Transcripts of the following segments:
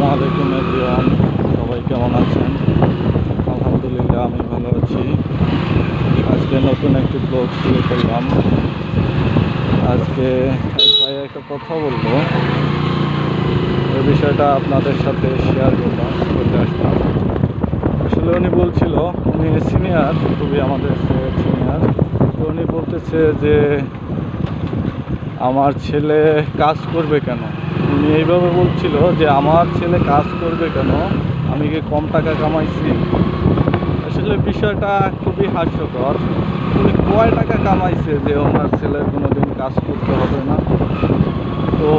আসসালামু আলাইকুম এভরিওয়ান, সবাই কেমন আছেন? আলহামদুলিল্লাহ আমি ভালো আছি। আজকে নতুন একটি ব্লগ শুরু করলাম। আজকে এক ভাই একটা কথা বললো, ওই বিষয়টা আপনাদের সাথে শেয়ার করতে আসলাম। আসলে উনি বলছিল, উনি সিনিয়র, খুবই আমাদের সিনিয়র। তো উনি বলতেছে যে আমার ছেলে কাজ করবে কেন। উনি এইভাবে বলছিল যে আমার ছেলে কাজ করবে কেন, আমি কি কম টাকা কামাইছি। আসলে বিষয়টা খুবই হাস্যকর। উনি কয় টাকা কামাইছে যে ওনার ছেলের কোনো দিন কাজ করতে হবে না? তো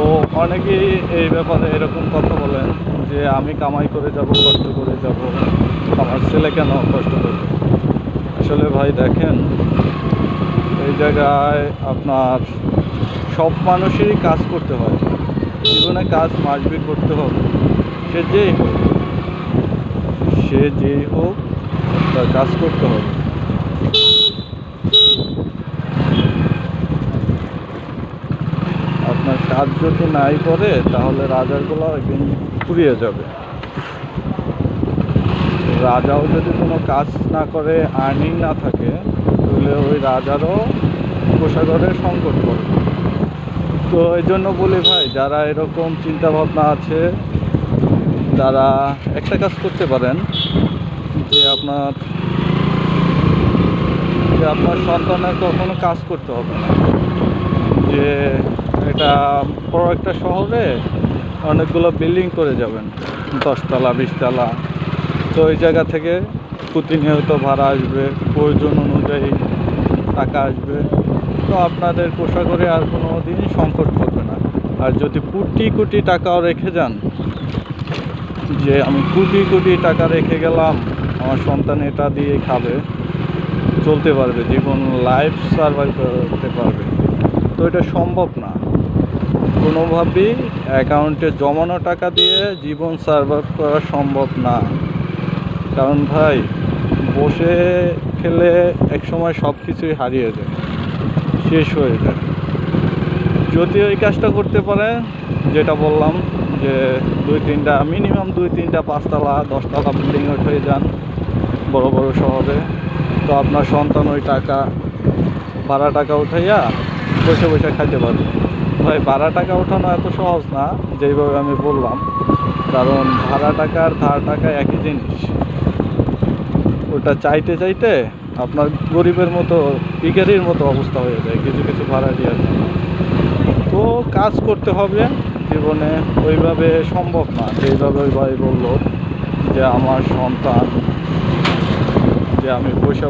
অনেকেই এই ব্যাপারে এরকম কথা বলেন যে আমি কামাই করে যাব, কষ্ট করে যাব, আমার ছেলে কেন কষ্ট করবে। আসলে ভাই দেখেন, এই জায়গায় আপনার সব মানুষেরই কাজ করতে হয়, জীবনে কাজ মাসবি করতে হবে। সে যেই হোক তার কাজ করতে হবে। আপনার কাজ যদি নাই করে তাহলে রাজার গলা একদিন ফুরিয়ে যাবে। রাজাও যদি কোনো কাজ না করে, আর্নিং না থাকে, তাহলে ওই রাজারও কোষাগারের সংকট পড়ে। তো এই জন্য বলি ভাই, যারা এরকম চিন্তা ভাবনা আছে, তারা একটা কাজ করতে পারেন যে আপনার সন্তানের কখনো কাজ করতে হবে না। যে এটা বড় একটা শহরে অনেকগুলো বিল্ডিং করে যাবেন, 10তলা 20তলা। তো ওই জায়গা থেকে প্রতিনিয়ত ভাড়া আসবে, প্রয়োজন অনুযায়ী টাকা আসবে। তো আপনাদের কোষাগারে আর কোনো দিনই সংকট পড়বে না। আর যদি কোটি কোটি টাকাও রেখে যান, যে আমি কোটি কোটি টাকা রেখে গেলাম, আমার সন্তান এটা দিয়ে খাবে, চলতে পারবে, জীবন লাইফ সার্ভাইভ করতে পারবে, তো এটা সম্ভব না। কোনোভাবেই অ্যাকাউন্টে জমানো টাকা দিয়ে জীবন সার্ভাইভ করা সম্ভব না। কারণ ভাই, বসে খেলে একসময় সব কিছুই হারিয়ে যায়, শেষ হয়ে যায়। যদি ওই কাজটা করতে পারে, যেটা বললাম, যে মিনিমাম 2-3টা 5তলা 10তলা বিল্ডিং উঠে যান বড় বড় শহরে, তো আপনার সন্তান ওই টাকা ভাড়া টাকা উঠাইয়া বসে বসে খাইতে পারবে। ভাই, ভাড়া টাকা ওঠানো এত সহজ না যেইভাবে আমি বললাম, কারণ ভাড়া টাকা আর ধার টাকা একই জিনিস। ওটা চাইতে চাইতে আপনার গরিবের মতো, ভিখারির মতো অবস্থা হয়ে যায় কিছু কিছু ভাড়া দিয়ে। তো কাজ করতে হবে জীবনে, ওইভাবে সম্ভব না যেইভাবে ওই ভাই বললো যে আমার সন্তান, যে আমি পয়সা